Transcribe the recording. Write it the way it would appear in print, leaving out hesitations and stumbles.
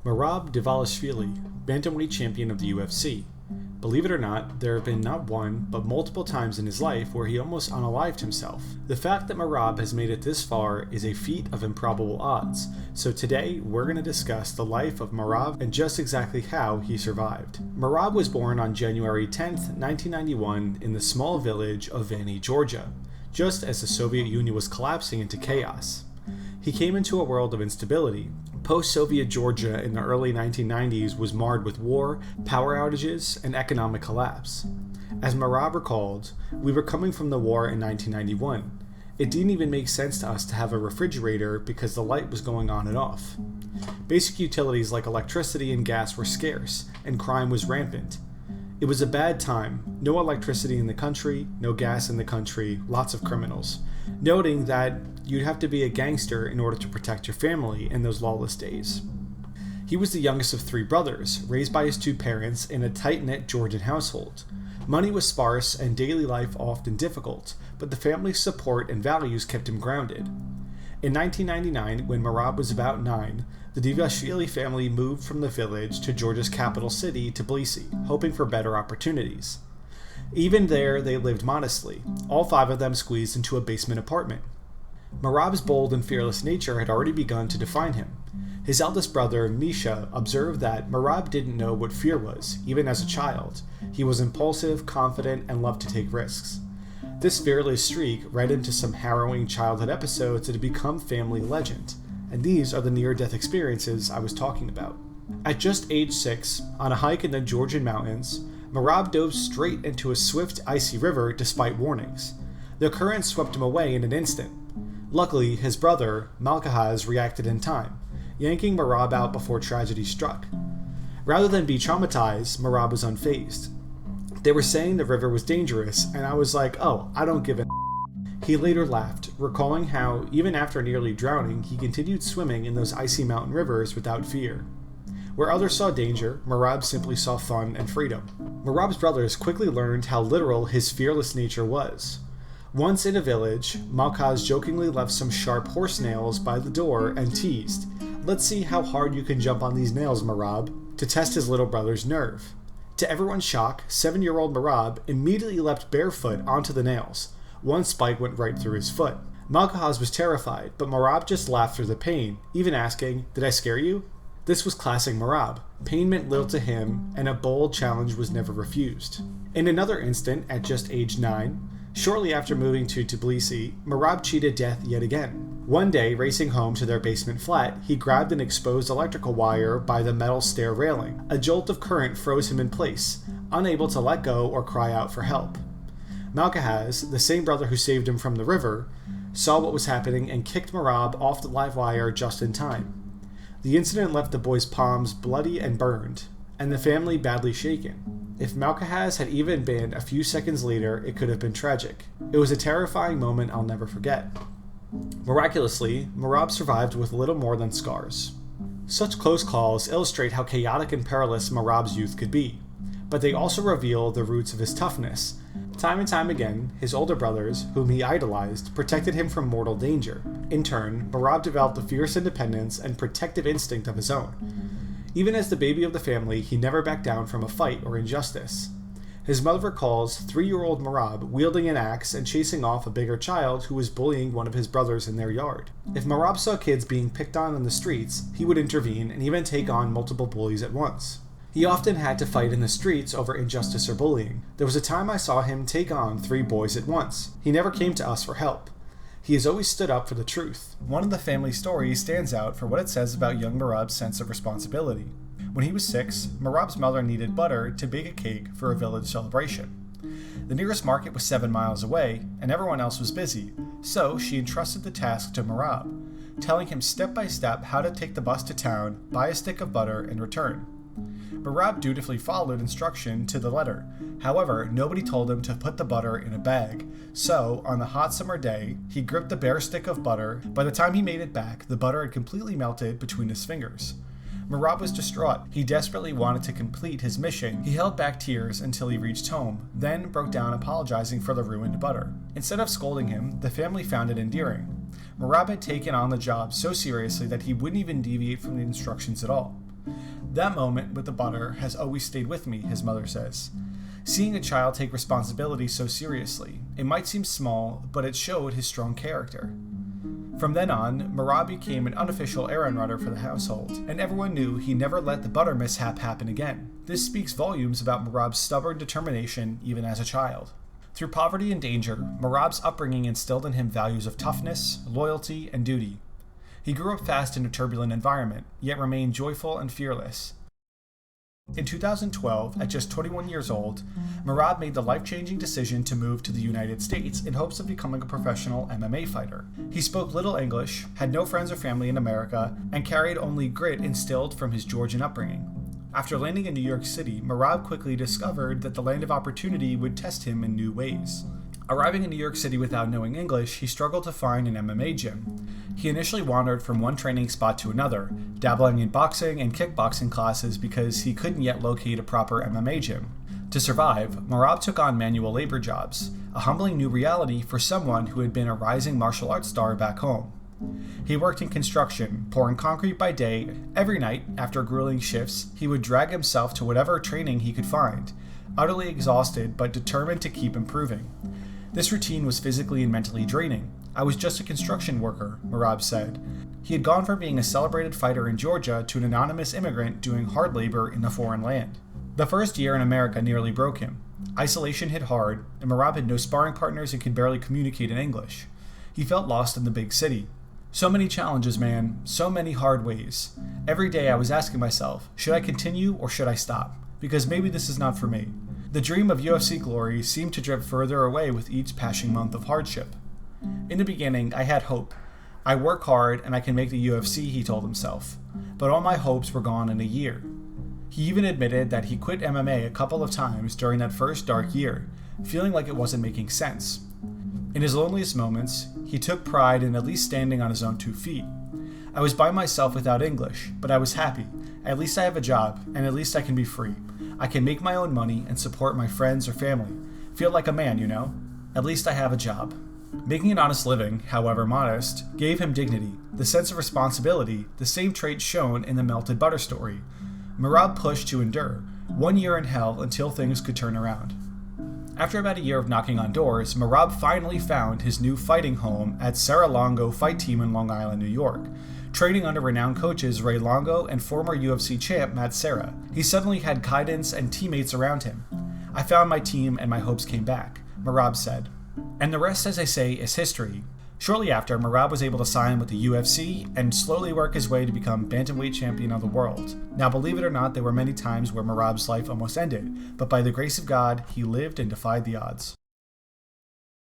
Merab Dvalishvili, bantamweight champion of the UFC. Believe it or not, there have been not one, but multiple times in his life where he almost unalived himself. The fact that Merab has made it this far is a feat of improbable odds, so today we're going to discuss the life of Merab and just exactly how he survived. Merab was born on January 10th, 1991 in the small village of Vanny, Georgia, just as the Soviet Union was collapsing into chaos. He came into a world of instability. Post-Soviet Georgia in the early 1990s was marred with war, power outages, and economic collapse. As Merab recalled, "We were coming from the war in 1991. It didn't even make sense to us to have a refrigerator because the light was going on and off. Basic utilities like electricity and gas were scarce, and crime was rampant. It was a bad time. No electricity in the country, no gas in the country, lots of criminals." Noting that you'd have to be a gangster in order to protect your family in those lawless days. He was the youngest of three brothers, raised by his two parents in a tight-knit Georgian household. Money was sparse and daily life often difficult, but the family's support and values kept him grounded. In 1999, when Merab was about 9, the Dvalishvili family moved from the village to Georgia's capital city, Tbilisi, hoping for better opportunities. Even there, they lived modestly, all 5 of them squeezed into a basement apartment. Merab's bold and fearless nature had already begun to define him. His eldest brother, Misha, observed that Merab didn't know what fear was, even as a child. He was impulsive, confident, and loved to take risks. This fearless streak led him to some harrowing childhood episodes that had become family legend, and these are the near-death experiences I was talking about. At just age 6, on a hike in the Georgian mountains, Merab dove straight into a swift, icy river despite warnings. The current swept him away in an instant. Luckily, his brother, MacLeod, reacted in time, yanking Merab out before tragedy struck. Rather than be traumatized, Merab was unfazed. They were saying the river was dangerous, and I was like, "Oh, I don't give a." He later laughed, recalling how, even after nearly drowning, he continued swimming in those icy mountain rivers without fear. Where others saw danger, Merab simply saw fun and freedom. Merab's brothers quickly learned how literal his fearless nature was. Once in a village, MacLeod jokingly left some sharp horse nails by the door and teased, "Let's see how hard you can jump on these nails, Merab," to test his little brother's nerve. To everyone's shock, 7-year-old Merab immediately leapt barefoot onto the nails. One spike went right through his foot. MacLeod was terrified, but Merab just laughed through the pain, even asking, "Did I scare you?" This was classic Merab. Pain meant little to him, and a bold challenge was never refused. In another instant, at just age 9, shortly after moving to Tbilisi, Merab cheated death yet again. One day, racing home to their basement flat, he grabbed an exposed electrical wire by the metal stair railing. A jolt of current froze him in place, unable to let go or cry out for help. MacLeod, the same brother who saved him from the river, saw what was happening and kicked Merab off the live wire just in time. The incident left the boy's palms bloody and burned, and the family badly shaken. If MacLeod had even been a few seconds later, it could have been tragic. It was a terrifying moment I'll never forget. Miraculously, Merab survived with little more than scars. Such close calls illustrate how chaotic and perilous Merab's youth could be, but they also reveal the roots of his toughness. Time and time again, his older brothers, whom he idolized, protected him from mortal danger. In turn, Merab developed a fierce independence and protective instinct of his own. Even as the baby of the family, he never backed down from a fight or injustice. His mother recalls 3-year-old Merab wielding an axe and chasing off a bigger child who was bullying one of his brothers in their yard. If Merab saw kids being picked on in the streets, he would intervene and even take on multiple bullies at once. He often had to fight in the streets over injustice or bullying. There was a time I saw him take on 3 boys at once. He never came to us for help. He has always stood up for the truth. One of the family stories stands out for what it says about young Merab's sense of responsibility. When he was 6, Merab's mother needed butter to bake a cake for a village celebration. The nearest market was 7 miles away, and everyone else was busy, so she entrusted the task to Merab, telling him step by step how to take the bus to town, buy a stick of butter, and return. Merab dutifully followed instruction to the letter. However, nobody told him to put the butter in a bag, so on the hot summer day, he gripped the bare stick of butter. By the time he made it back, the butter had completely melted between his fingers. Merab was distraught. He desperately wanted to complete his mission. He held back tears until he reached home, then broke down apologizing for the ruined butter. Instead of scolding him, the family found it endearing. Merab had taken on the job so seriously that he wouldn't even deviate from the instructions at all. That moment with the butter has always stayed with me, his mother says. Seeing a child take responsibility so seriously, it might seem small, but it showed his strong character. From then on, Merab became an unofficial errand runner for the household, and everyone knew he never let the butter mishap happen again. This speaks volumes about Merab's stubborn determination even as a child. Through poverty and danger, Merab's upbringing instilled in him values of toughness, loyalty, and duty. He grew up fast in a turbulent environment, yet remained joyful and fearless. In 2012, at just 21 years old, Merab made the life-changing decision to move to the United States in hopes of becoming a professional MMA fighter. He spoke little English, had no friends or family in America, and carried only grit instilled from his Georgian upbringing. After landing in New York City, Merab quickly discovered that the land of opportunity would test him in new ways. Arriving in New York City without knowing English, he struggled to find an MMA gym. He initially wandered from one training spot to another, dabbling in boxing and kickboxing classes because he couldn't yet locate a proper MMA gym. To survive, Merab took on manual labor jobs, a humbling new reality for someone who had been a rising martial arts star back home. He worked in construction, pouring concrete by day. Every night, after grueling shifts, he would drag himself to whatever training he could find, utterly exhausted but determined to keep improving. This routine was physically and mentally draining. I was just a construction worker, Merab said. He had gone from being a celebrated fighter in Georgia to an anonymous immigrant doing hard labor in a foreign land. The first year in America nearly broke him. Isolation hit hard, and Merab had no sparring partners and could barely communicate in English. He felt lost in the big city. So many challenges, man. So many hard ways. Every day I was asking myself, should I continue or should I stop? Because maybe this is not for me. The dream of UFC glory seemed to drift further away with each passing month of hardship. In the beginning, I had hope. I work hard and I can make the UFC, he told himself. But all my hopes were gone in a year. He even admitted that he quit MMA a couple of times during that first dark year, feeling like it wasn't making sense. In his loneliest moments, he took pride in at least standing on his own 2 feet. I was by myself without English, but I was happy. At least I have a job, and at least I can be free. I can make my own money and support my friends or family. Feel like a man, you know? At least I have a job. Making an honest living, however modest, gave him dignity, the sense of responsibility, the same traits shown in the melted butter story. Merab pushed to endure, 1 year in hell until things could turn around. After about a year of knocking on doors, Merab finally found his new fighting home at Sarah Longo Fight Team in Long Island, New York. Training under renowned coaches Ray Longo and former UFC champ Matt Serra, he suddenly had guidance and teammates around him. I found my team and my hopes came back, Merab said. And the rest, as I say, is history. Shortly after, Merab was able to sign with the UFC and slowly work his way to become bantamweight champion of the world. Now, believe it or not, there were many times where Merab's life almost ended, but by the grace of God, he lived and defied the odds.